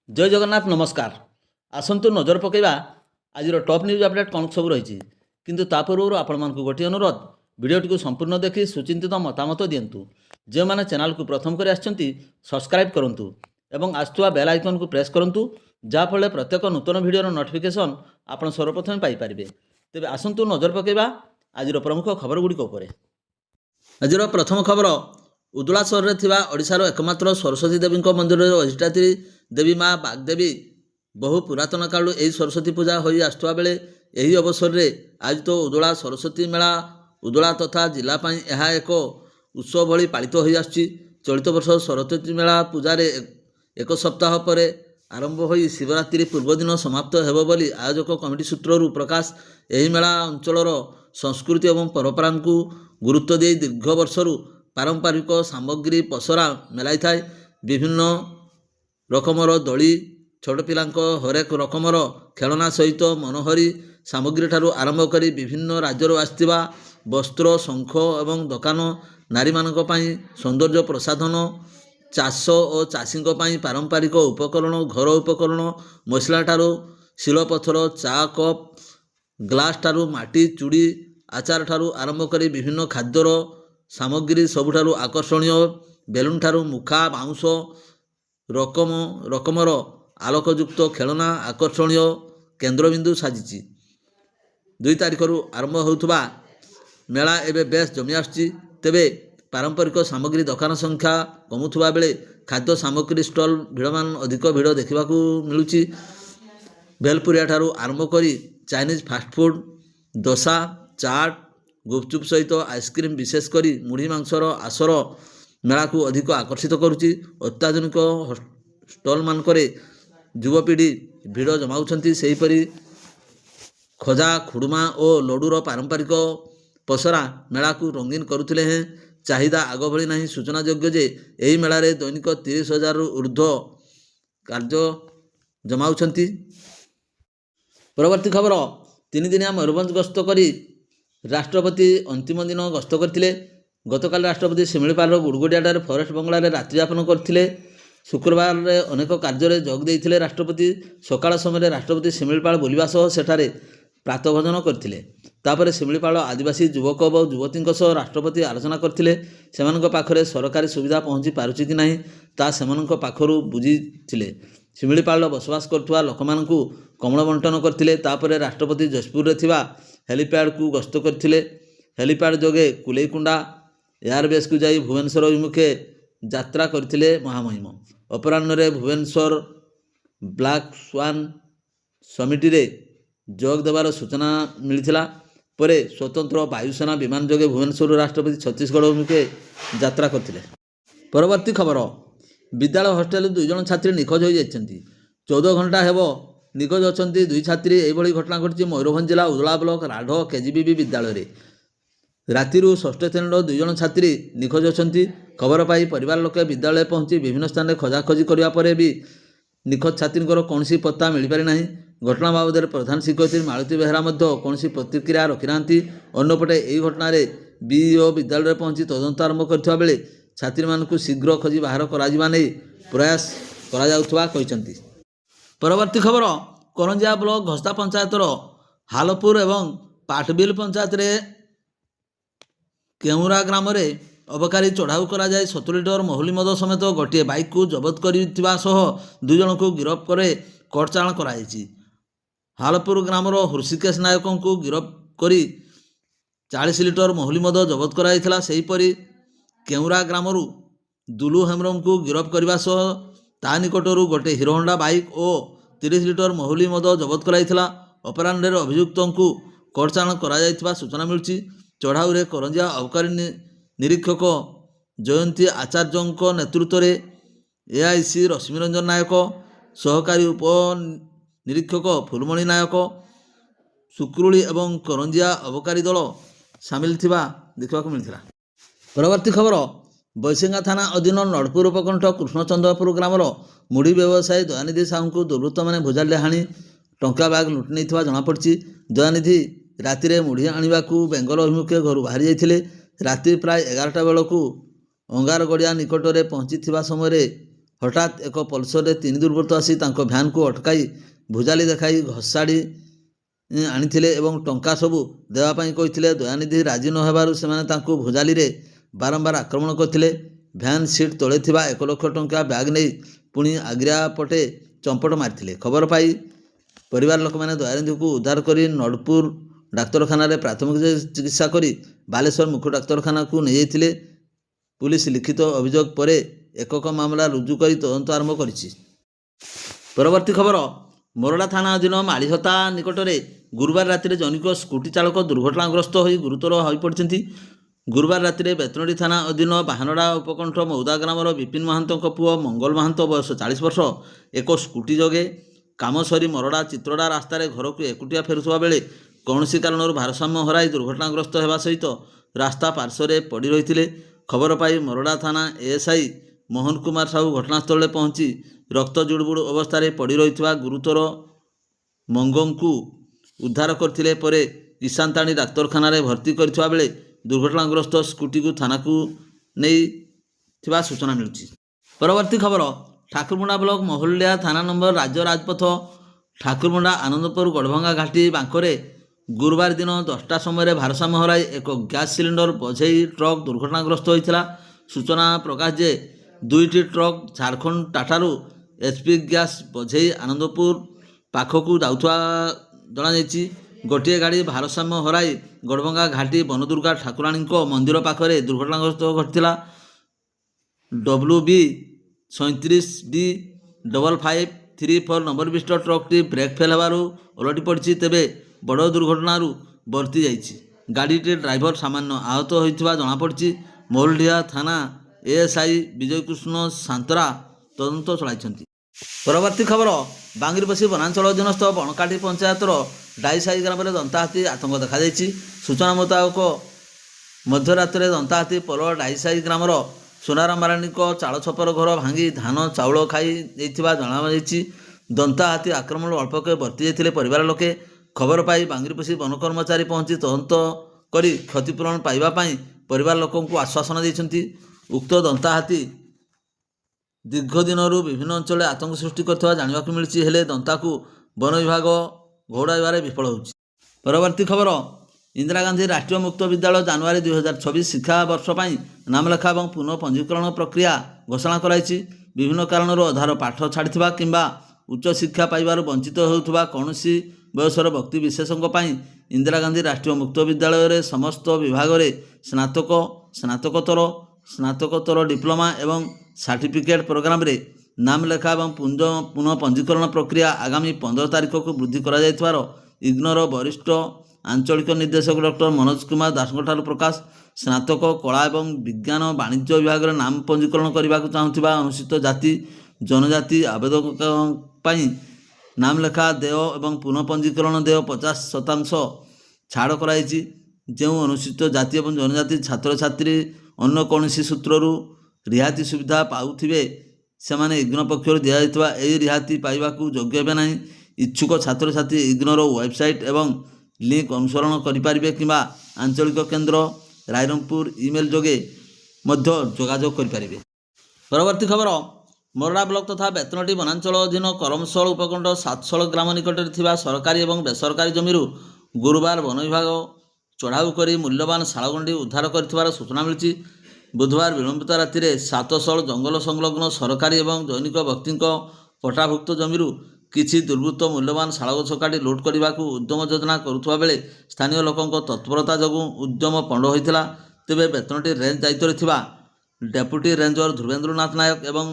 जय जगन्नाथ नमस्कार। आसतु नजर पकईवा आज टॉप न्यूज अपडेट कौन सब रही किंतु ता पूर्व आपण मानकु गोटे अनुरोध वीडियोटी संपूर्ण देखि सुचिंतित मतामत दिंतु। जो मैंने चैनल को प्रथम कर सब्सक्राइब करूँ एवं आसुवा बेल आइकन को प्रेस करूँ जहाँफल प्रत्येक नूतन वीडियोर नोटिफिकेशन आप सर्वप्रथम पाइपर। तेज आसतु नजर पकईवा आज प्रमुख खबर गुड़िक। आज प्रथम खबर उदुला सहर में ओडिशार एकमात्र सरस्वती देवी मंदिर अधिष्ठात्री देवी माँ बागदेवी बहु पुरातन कालू यही सरस्वती पूजा हो आसुवा बेले यही अवसर में आज तो उदुला सरस्वती मेला उदुला तथा जिलापाई यह एक उत्सव भली पालित हो आसुची। चलित वर्ष सरस्वती मेला पूजार एक सप्ताह पर आरंभ हो शिवरात्रि पूर्व दिन समाप्त हेब बोली आयोजक कमिटी सूत्रु प्रकाश। यही मेला अंचलर संस्कृति और परंपरा को गुरुत्व दे दीर्घ वर्षरू पारंपरिक सामग्री पसरा मेलाई थाए। विभिन्न रकमर दली छोट पिलांक हरेक रकमर खेलना सहित मनोहरी सामग्री ठारू आरंभ करी विभिन्न राज्यर आसथिबा वस्त्र शंख एवं दुकान नारी मानक पई सौंदर्य प्रसाधन चाष और चाषी पारंपरिक उपकरण घर उपकरण मसला ठारू शिलपथर चा कप ग्लास ठारू माटी चूड़ी आचार ठारू आरंभ करी विभिन्न खाद्यर सामग्री सबुठारू आकर्षणीय बेलून ठारू मुखा बाउंश रकमर आलोकयुक्त खेलना आकर्षणीय केन्द्रबिंदु साजिची। 2 तारिख आरंभ होउथबा मेला एवं बेस जमी आसुची। तेबे पारंपरिक सामग्री दुकान संख्या कमुथुबा बेले खाद्य सामग्री स्टल भिड़मान अधिक भिड़ देखा मिलूची। भेलपुरिया ठारू आरंभ करी चाइनीज फास्टफुड डोसा चाट गुपचुप सहित आइसक्रीम विशेषकर मुढ़ी मांसर आसर मेला को अधिक आकर्षित करुच्ची। अत्याधुनिक स्टल मानकरे युवपीढ़ी भिड़ जमाउछंती। सेहीपरि खजा खुड़मा और लडूर पारंपरिक पसरा मेला को रंगीन करुथिले हैं। चाहिदा आग भली नहीं। सूचनायोग्य जे यही मेलारे दैनिक 30,000 ऊर्ध्व कार्य जमाउछंती। परवर्ती खबर 3 दिनिया मयूरभंज गस्त करी राष्ट्रपति अंतिम दिन गस्त करथिले। गतकाल राष्ट्रपति शिमिलीपाल गुड़गुड़ियाठार फरेस्ट बंगलार रात्रियापन करथिले। शुक्रवार अनेक कार्य जोग देइथिले। राष्ट्रपति सकाळ समय राष्ट्रपति शिमिलीपाल बुलिबा सह सेठारे प्रातभोजन करथिले। तापरे शिमिलीपाल आदिवासी युवक और युवती सह राष्ट्रपति आलोचना करथिले। सेमानक पाखरे सरकारी सुविधा पहुँची पारुछि कि नाही ता सेमानक पाखरु बुझिथिले। शिमिलीपाल बसवास करथुवा लोकमानकु कमल बंटन करथिले। तापरे राष्ट्रपति जयपुर रे थिबा हेलीपैड को गस्त करथिले। हेलीपैड जोगे कुलेकुंडा एयरबेस को जाई भुवनेश्वर अभिमुखे यात्रा करथिले महामहिम। अपराह्न रे भुवनेश्वर ब्लैक स्वान समिट रे जोग देवार सूचना मिलिथिला। परे स्वतंत्र वायुसेना विमान जोगे भुवनेश्वर राष्ट्रपति छत्तीसगढ़ अभिमुखे यात्रा करथिले। परवर्ती खबर विद्यालय हॉस्टेल 2 जन छात्री निखोज हो जाइछन्ती। 14 घंटा हेब निखोज अछन्ती 2 छात्री। एभली घटना घटी मयूरभंज जिला उदला ब्लॉक राढ़ केजीबीबी विद्यालय रे रातिरु षष्ठ श्रेणीर 2 जन छात्री निखोज अछन्ती। खबर पाई परिवार लोके विद्यालय पहुँची विभिन्न स्थान में खोजाखोजी करने पर भी निखोज छात्री कौन पत्ता मिल पारि नाही। घटना बाबद प्रधान शिक्षयित्री मालती बेहरा कौन प्रतिक्रिया रखी ना। अन्यपटे यही घटन बीईओ विद्यालय पहुँची तदंत आरंभ करथिबा बेले छात्री मानकु शीघ्र खोजी बाहर कराजिबा नै प्रयास करा जाउथबा कहिसंती। परवर्ती खबर करंजिया ब्लॉक घस्ता पंचायतर हालपुर एवं पाटबिल पंचायत रे केउरा ग्राम रे अबकारी चढ़ाऊ करा जाए 70 लिटर महुली मद समेत गोटे बाइक को जबत करिथिबा सह 2 जन को गिरफ्त करे कोर्ट चालाण कराଯାଇଛି। हालपुर ग्रामर हृषिकेश नायक को गिरफ्त करी 40 लिटर महुली मद जबत कराइथिला। सेहीपरि केउरा ग्रामरू दुलू हेम्रम को गिरफ्त करने सह ता निकटरू गोटे हीरो होंडा बाइक और 30 लिटर महुली मद जबत कराइथिला। अपराह्न अभियुक्त को कोर्ट चालाण करा सूचना मिलुछि। चढ़ाऊ रे करंजिया अबकारी निरीक्षक जयंती आचार्य नेतृत्व में एआईसी रश्मिरंजन नायक सहकारी उप निरीक्षक फुलमणि नायक सुक्रुली एवं करंजिया अबकारी दल सामिल थिबा देखा मिलता। परवर्ती खबर बैसेंगा थाना अधीन नड़पुर उपकंठ कृष्णचंद्रपुर ग्रामर मुढ़ी व्यवसायी दयानिधि साहू को दुर्वृत्त मैंने भुजाले हाणी टंका बैग लुटि नहीं जमापड़ी। दयानिधि राति मुढ़ी आने बेंगल अभिमुखे घर बाहरी जाते। राति प्राय 11टा बेलू अंगारगड़िया निकट में पहुँची समय ହଠାତ୍ ଏକ ପଲ୍ସରରେ 3 ଦୁର୍ବୃତ୍ତ ଆସି ତାଙ୍କ ଭ୍ୟାନ୍କୁ ଅଟକାଇ ଭୁଜାଲି ଦେଖାଇ ଘୋଷାଡ଼ି ଆଣିଥିଲେ ଏବଂ ଟଙ୍କା ସବୁ ଦେବା ପାଇଁ କହିଥିଲେ। ଦୟାନିଧି ରାଜି ନ ହେବାରୁ ସେମାନେ ତାଙ୍କୁ ଭୁଜାଲିରେ ବାରମ୍ବାର ଆକ୍ରମଣ କରିଥିଲେ। ଭ୍ୟାନ୍ ସିଟ୍ ତଳେ ଥିବା 1 ଲକ୍ଷ ଟଙ୍କା ବ୍ୟାଗ୍ ନେଇ ପୁଣି ଆଗ୍ରା ପଟେ ଚମ୍ପଟ ମାରିଥିଲେ। ଖବର ପାଇ ପରିବାର ଲୋକମାନେ ଦୟାନିଧିଙ୍କୁ ଉଦ୍ଧାର କରି ନଡ଼ପୁର ଡାକ୍ତରଖାନାରେ ପ୍ରାଥମିକ ଚିକିତ୍ସା କରି ବାଲେଶ୍ୱର ମୁଖ୍ୟ ଡାକ୍ତରଖାନାକୁ ନେଇଯାଇଥିଲେ। ପୁଲିସ ଲିଖିତ ଅଭିଯୋଗ ପରେ ଏକକ ମାମଲା ରୁଜୁ କରି ତଦନ୍ତ ଆରମ୍ଭ କରିଛି। ପରବର୍ତ୍ତୀ ଖବର, ମୋରଡ଼ା ଥାନା ଅଧୀନ ମାଳିହତା ନିକଟରେ ଗୁରୁବାର ରାତିରେ ଜନୈକ ସ୍କୁଟି ଚାଳକ ଦୁର୍ଘଟଣାଗ୍ରସ୍ତ ହୋଇ ଗୁରୁତର ହୋଇପଡ଼ିଛନ୍ତି। ଗୁରୁବାର ରାତିରେ ବେତନଟୀ ଥାନା ଅଧୀନ ବାହାନଡ଼ା ଉପକଣ୍ଠ ମଉଦା ଗ୍ରାମର ବିପିନ ମହାନ୍ତଙ୍କ ପୁଅ ମଙ୍ଗଲ ମହାନ୍ତ ବୟସ 40 ବର୍ଷ ଏକ ସ୍କୁଟି ଯୋଗେ କାମ ସରି ମୋରଡ଼ା ଚିତ୍ରଡ଼ା ରାସ୍ତାରେ ଘରକୁ ଏକୁଟିଆ ଫେରୁଥିବା ବେଳେ କୌଣସି କାରଣରୁ ଭାରସାମ୍ୟ ହରାଇ ଦୁର୍ଘଟଣାଗ୍ରସ୍ତ ହେବା ସହିତ ରାସ୍ତା ପାର୍ଶ୍ୱରେ ପଡ଼ି ରହିଥିଲେ। ଖବର ପାଇ ମୋରଡ଼ା ଥାନା ଏଏସ୍ଆଇ ମୋହନ କୁମାର ସାହୁ ଘଟଣାସ୍ଥଳରେ ପହଞ୍ଚି ରକ୍ତ ଜୁଡ଼ୁବୁଡ଼ୁ ଅବସ୍ଥାରେ ପଡ଼ି ରହିଥିବା ଗୁରୁତର ମଙ୍ଗଙ୍କୁ ଉଦ୍ଧାର କରିଥିଲେ। ପରେ କିଶାନତାଣୀ ଡାକ୍ତରଖାନାରେ ଭର୍ତ୍ତି କରିଥିବା ବେଳେ ଦୁର୍ଘଟଣାଗ୍ରସ୍ତ ସ୍କୁଟିକୁ ଥାନାକୁ ନେଇଥିବା ସୂଚନା ମିଳୁଛି। ପରବର୍ତ୍ତୀ ଖବର, ଠାକୁରମୁଣ୍ଡା ବ୍ଲକ ମହୁଲିଆ ଥାନା ନମ୍ବର ରାଜ୍ୟ ରାଜପଥ ଠାକୁରମୁଣ୍ଡା ଆନନ୍ଦପୁର ଗଡ଼ଭଙ୍ଗା ଘାଟି ବାଙ୍କରେ ଗୁରୁବାର ଦିନ 10ଟା ସମୟରେ ଭାରସାମ୍ୟ ହରାଇ ଏକ ଗ୍ୟାସ୍ ସିଲିଣ୍ଡର ବୋଝେଇ ଟ୍ରକ୍ ଦୁର୍ଘଟଣାଗ୍ରସ୍ତ ହୋଇଥିଲା। ସୂଚନା ପ୍ରକାଶ ଯେ 2ଟି ଟ୍ରକ୍ ଝାଡ଼ଖଣ୍ଡ ଟାଟାରୁ ଏଚ୍ପି ଗ୍ୟାସ୍ ବୋଝେଇ ଆନନ୍ଦପୁର ପାଖକୁ ଯାଉଥିବା ଜଣାଯାଇଛି। ଗୋଟିଏ ଗାଡ଼ି ଭାରସାମ୍ୟ ହରାଇ ଗଡ଼ଭଙ୍ଗା ଘାଟି ବନଦୁର୍ଗା ଠାକୁରାଣୀଙ୍କ ମନ୍ଦିର ପାଖରେ ଦୁର୍ଘଟଣାଗ୍ରସ୍ତ ଘଟିଥିଲା। WB 37D5534 ନମ୍ବର ବିଶିଷ୍ଟ ଟ୍ରକ୍ଟି ବ୍ରେକ୍ ଫେଲ୍ ହେବାରୁ ଓଲଟି ପଡ଼ିଛି, ତେବେ ବଡ଼ ଦୁର୍ଘଟଣାରୁ ବର୍ତ୍ତି ଯାଇଛି। ଗାଡ଼ିଟି ଡ୍ରାଇଭର ସାମାନ୍ୟ ଆହତ ହୋଇଥିବା ଜଣାପଡ଼ିଛି। ମହୁଲଡ଼ିହା ଥାନା ଏଏସ୍ଆଇ ବିଜୟକୃଷ୍ଣ ସାନ୍ତରା ତଦନ୍ତ ଚଳାଇଛନ୍ତି। ପରବର୍ତ୍ତୀ ଖବର, ବାଙ୍ଗିରିପୋଷି ବନାଞ୍ଚଳ ଅଧୀନସ୍ଥ ବଣକାଠି ପଞ୍ଚାୟତର ଡାଇସାହି ଗ୍ରାମରେ ଦନ୍ତାହାତୀ ଆତଙ୍କ ଦେଖାଯାଇଛି। ସୂଚନା ମୁତାବକ ମଧ୍ୟରାତ୍ରରେ ଦନ୍ତାହାତୀ ପୋଲ ଡାଇସାହି ଗ୍ରାମର ସୁନାରାମ ମାରାଣ୍ଡିଙ୍କ ଚାଳ ଛପର ଘର ଭାଙ୍ଗି ଧାନ ଚାଉଳ ଖାଇ ଦେଇଥିବା ଜଣାଯାଇଛି। ଦନ୍ତାହାତୀ ଆକ୍ରମଣରୁ ଅଳ୍ପକେ ବର୍ତ୍ତି ଯାଇଥିଲେ ପରିବାର ଲୋକେ। ଖବର ପାଇ ବାଙ୍ଗିରିପୋଷି ବନ କର୍ମଚାରୀ ପହଞ୍ଚି ତଦନ୍ତ କରି କ୍ଷତିପୂରଣ ପାଇବା ପାଇଁ ପରିବାର ଲୋକଙ୍କୁ ଆଶ୍ୱାସନା ଦେଇଛନ୍ତି। ଉକ୍ତ ଦନ୍ତାହାତୀ ଦୀର୍ଘ ଦିନରୁ ବିଭିନ୍ନ ଅଞ୍ଚଳରେ ଆତଙ୍କ ସୃଷ୍ଟି କରୁଥିବା ଜାଣିବାକୁ ମିଳିଛି, ହେଲେ ଦନ୍ତାକୁ ବନ ବିଭାଗ ଘଉଡ଼ାଇବାରେ ବିଫଳ ହେଉଛି। ପରବର୍ତ୍ତୀ ଖବର, ଇନ୍ଦିରା ଗାନ୍ଧୀ ରାଷ୍ଟ୍ରୀୟ ମୁକ୍ତ ବିଦ୍ୟାଳୟ ଜାନୁଆରୀ 2024 ଶିକ୍ଷାବର୍ଷ ପାଇଁ ନାମଲେଖା ଏବଂ ପୁନଃ ପଞ୍ଜୀକରଣ ପ୍ରକ୍ରିୟା ଘୋଷଣା କରାଯାଇଛି। ବିଭିନ୍ନ କାରଣରୁ ଅଧାର ପାଠ ଛାଡ଼ିଥିବା କିମ୍ବା ଉଚ୍ଚଶିକ୍ଷା ପାଇବାରୁ ବଞ୍ଚିତ ହେଉଥିବା କୌଣସି ବୟସର ବ୍ୟକ୍ତି ବିଶେଷଙ୍କ ପାଇଁ ଇନ୍ଦିରା ଗାନ୍ଧୀ ରାଷ୍ଟ୍ରୀୟ ମୁକ୍ତ ବିଦ୍ୟାଳୟରେ ସମସ୍ତ ବିଭାଗରେ ସ୍ନାତକ, ସ୍ନାତକୋତ୍ତର ଡିପ୍ଲୋମା ଏବଂ ସାର୍ଟିଫିକେଟ୍ ପ୍ରୋଗ୍ରାମରେ ନାମଲେଖା ଏବଂ ପୁନଃ ପଞ୍ଜୀକରଣ ପ୍ରକ୍ରିୟା ଆଗାମୀ 15 ତାରିଖକୁ ବୃଦ୍ଧି କରାଯାଇଥିବାର ଇଗ୍ନୋର ବରିଷ୍ଠ ଆଞ୍ଚଳିକ ନିର୍ଦ୍ଦେଶକ ଡକ୍ଟର ମନୋଜ କୁମାର ଦାସଙ୍କଠାରୁ ପ୍ରକାଶ। ସ୍ନାତକ, କଳା ଏବଂ ବିଜ୍ଞାନ ବାଣିଜ୍ୟ ବିଭାଗରେ ନାମ ପଞ୍ଜୀକରଣ କରିବାକୁ ଚାହୁଁଥିବା ଅନୁସୂଚିତ ଜାତି ଜନଜାତି ଆବେଦକଙ୍କ ପାଇଁ ନାମଲେଖା ଦେୟ ଏବଂ ପୁନଃ ପଞ୍ଜୀକରଣ ଦେୟ 50% ଛାଡ଼ କରାଯାଇଛି। ଯେଉଁ ଅନୁସୂଚିତ ଜାତି ଏବଂ ଜନଜାତି ଛାତ୍ରଛାତ୍ରୀ ଅନ୍ୟ କୌଣସି ସୂତ୍ରରୁ ରିହାତି ସୁବିଧା ପାଉଥିବେ, ସେମାନେ ଇଗ୍ନୋ ପକ୍ଷରୁ ଦିଆଯାଇଥିବା ଏହି ରିହାତି ପାଇବାକୁ ଯୋଗ୍ୟ ହେବେ ନାହିଁ। ଇଚ୍ଛୁକ ଛାତ୍ରଛାତ୍ରୀ ଇଗ୍ନୋର ୱେବସାଇଟ୍ ଏବଂ ଲିଙ୍କ ଅନୁସରଣ କରିପାରିବେ କିମ୍ବା ଆଞ୍ଚଳିକ କେନ୍ଦ୍ର ରାଇରଙ୍ଗପୁର ଇମେଲ୍ ଯୋଗେ ମଧ୍ୟ ଯୋଗାଯୋଗ କରିପାରିବେ। ପରବର୍ତ୍ତୀ ଖବର, ମୋରଡ଼ା ବ୍ଲକ ତଥା ବେତନଟୀ ବନାଞ୍ଚଳ ଅଧୀନ କରମଶଳ ଉପକଣ୍ଠ ସାତଶଳ ଗ୍ରାମ ନିକଟରେ ଥିବା ସରକାରୀ ଏବଂ ବେସରକାରୀ ଜମିରୁ ଗୁରୁବାର ବନ ବିଭାଗ ଚଢ଼ାଉ କରି ମୂଲ୍ୟବାନ ଶାଳଗଣ୍ଡି ଉଦ୍ଧାର କରିଥିବାର ସୂଚନା ମିଳିଛି। ବୁଧବାର ବିଳମ୍ବିତ ରାତିରେ ସାତଶଳ ଜଙ୍ଗଲ ସଂଲଗ୍ନ ସରକାରୀ ଏବଂ ଜୈନିକ ବ୍ୟକ୍ତିଙ୍କ ପଟ୍ଟାଭୁକ୍ତ ଜମିରୁ କିଛି ଦୁର୍ବୃତ୍ତ ମୂଲ୍ୟବାନ ଶାଳଗଛ କାଟି ଲୁଟ୍ କରିବାକୁ ଉଦ୍ୟମ ଯୋଜନା କରୁଥିବା ବେଳେ ସ୍ଥାନୀୟ ଲୋକଙ୍କ ତତ୍ପରତା ଯୋଗୁଁ ଉଦ୍ୟମ ପଣ୍ଡ ହୋଇଥିଲା। ତେବେ ବେତନଟୀ ରେଞ୍ଜ ଦାୟିତ୍ୱରେ ଥିବା ଡେପୁଟି ରେଞ୍ଜର ଧ୍ରୁବେନ୍ଦ୍ରନାଥ ନାୟକ ଏବଂ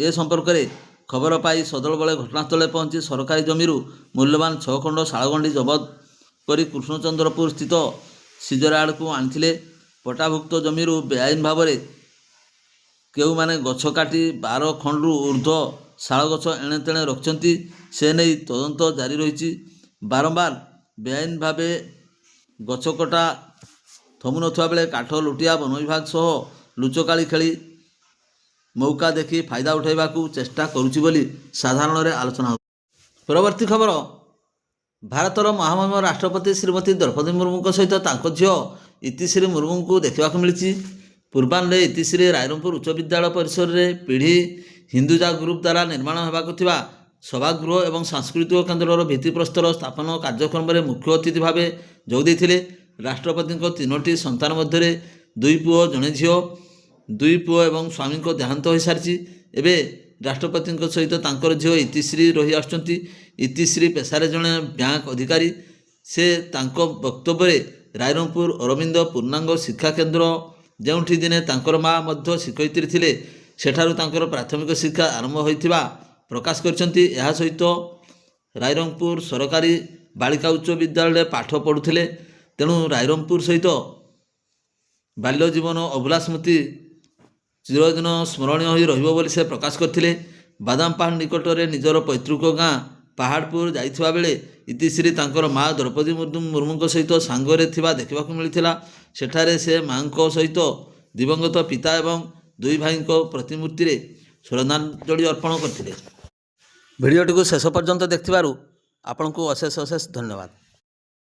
ଏ ସମ୍ପର୍କରେ ଖବର ପାଇ ସଦଳବଳେ ଘଟଣାସ୍ଥଳରେ ପହଞ୍ଚି ସରକାରୀ ଜମିରୁ ମୂଲ୍ୟବାନ 6 ଖଣ୍ଡ ଶାଳଗଣ୍ଡି ଜବତ କରି କୃଷ୍ଣଚନ୍ଦ୍ରପୁର ସ୍ଥିତ ସିଜରାଡ଼କୁ ଆଣିଥିଲେ। ପଟ୍ଟାଭୁକ୍ତ ଜମିରୁ ବେଆଇନ ଭାବରେ କେଉଁମାନେ ଗଛ କାଟି 12 ଖଣ୍ଡରୁ ଉର୍ଦ୍ଧ୍ୱ ଶାଳଗଛ ଏଣେତେଣେ ରଖିଛନ୍ତି, ସେ ନେଇ ତଦନ୍ତ ଜାରି ରହିଛି। ବାରମ୍ବାର ବେଆଇନ ଭାବେ ଗଛ କଟା ଥମୁନଥିବା ବେଳେ କାଠ ଲୁଟିଆ ବନ ବିଭାଗ ସହ ଲୁଚକାଳି ଖେଳି ମୌକା ଦେଖି ଫାଇଦା ଉଠାଇବାକୁ ଚେଷ୍ଟା କରୁଛି ବୋଲି ସାଧାରଣରେ ଆଲୋଚନା ହେଉଛି। ପରବର୍ତ୍ତୀ ଖବର, ଭାରତର ମହାମହିମ ରାଷ୍ଟ୍ରପତି ଶ୍ରୀମତୀ ଦ୍ରୌପଦୀ ମୁର୍ମୁଙ୍କ ସହିତ ତାଙ୍କ ଝିଅ ଇତିଶ୍ରୀ ମୁର୍ମୁଙ୍କୁ ଦେଖିବାକୁ ମିଳିଛି। ପୂର୍ବାହ୍ନରେ ଇତିଶ୍ରୀ ରାଇରଙ୍ଗପୁର ଉଚ୍ଚ ବିଦ୍ୟାଳୟ ପରିସରରେ ପିଢ଼ି ହିନ୍ଦୁଜା ଗ୍ରୁପ ଦ୍ୱାରା ନିର୍ମାଣ ହେବାକୁ ଥିବା ସଭାଗୃହ ଏବଂ ସାଂସ୍କୃତିକ କେନ୍ଦ୍ରର ଭିତ୍ତିପ୍ରସ୍ତର ସ୍ଥାପନ କାର୍ଯ୍ୟକ୍ରମରେ ମୁଖ୍ୟ ଅତିଥି ଭାବେ ଯୋଗ ଦେଇଥିଲେ। ରାଷ୍ଟ୍ରପତିଙ୍କ 3ଟି ସନ୍ତାନ ମଧ୍ୟରେ 2 ପୁଅ ଜଣେ ଝିଅ। 2 ପୁଅ ଏବଂ ସ୍ୱାମୀଙ୍କ ଦେହାନ୍ତ ହୋଇସାରିଛି। ଏବେ ରାଷ୍ଟ୍ରପତିଙ୍କ ସହିତ ତାଙ୍କର ଝିଅ ଇତିଶ୍ରୀ ରହି ଆସୁଛନ୍ତି। ଇତିଶ୍ରୀ ପେଶାରେ ଜଣେ ବ୍ୟାଙ୍କ ଅଧିକାରୀ। ସେ ତାଙ୍କ ବକ୍ତବ୍ୟରେ ରାଇରଙ୍ଗପୁର ଅରବିନ୍ଦ ପୂର୍ଣ୍ଣାଙ୍ଗ ଶିକ୍ଷା କେନ୍ଦ୍ର, ଯେଉଁଠି ଦିନେ ତାଙ୍କର ମା ମଧ୍ୟ ଶିକ୍ଷୟିତ୍ରୀ ଥିଲେ, ସେଠାରୁ ତାଙ୍କର ପ୍ରାଥମିକ ଶିକ୍ଷା ଆରମ୍ଭ ହୋଇଥିବା ପ୍ରକାଶ କରିଛନ୍ତି। ଏହା ସହିତ ରାଇରଙ୍ଗପୁର ସରକାରୀ ବାଳିକା ଉଚ୍ଚ ବିଦ୍ୟାଳୟରେ ପାଠ ପଢ଼ୁଥିଲେ। ତେଣୁ ରାଇରଙ୍ଗପୁର ସହିତ ବାଲ୍ୟ ଜୀବନ ଅଭୁଲା ସ୍ମୃତି ଚିରଦିନ ସ୍ମରଣୀୟ ହୋଇ ରହିବ ବୋଲି ସେ ପ୍ରକାଶ କରିଥିଲେ। ବାଦାମ ପାହାଡ଼ ନିକଟରେ ନିଜର ପୈତୃକ ଗାଁ ପାହାଡ଼ପୁର ଯାଇଥିବା ବେଳେ ଇତିଶ୍ରୀ ତାଙ୍କର ମା ଦ୍ରୌପଦୀ ମୁର୍ମୁଙ୍କ ସହିତ ସାଙ୍ଗରେ ଥିବା ଦେଖିବାକୁ ମିଳିଥିଲା। ସେଠାରେ ସେ ମାଙ୍କ ସହିତ ଦିବଂଗତ ପିତା ଏବଂ 2 ଭାଇଙ୍କ ପ୍ରତିମୂର୍ତ୍ତିରେ ଶ୍ରଦ୍ଧାଞ୍ଜଳି ଅର୍ପଣ କରିଥିଲେ। ଭିଡ଼ିଓଟିକୁ ଶେଷ ପର୍ଯ୍ୟନ୍ତ ଦେଖିଥିବାରୁ ଆପଣଙ୍କୁ ଅଶେଷ ଅଶେଷ ଧନ୍ୟବାଦ।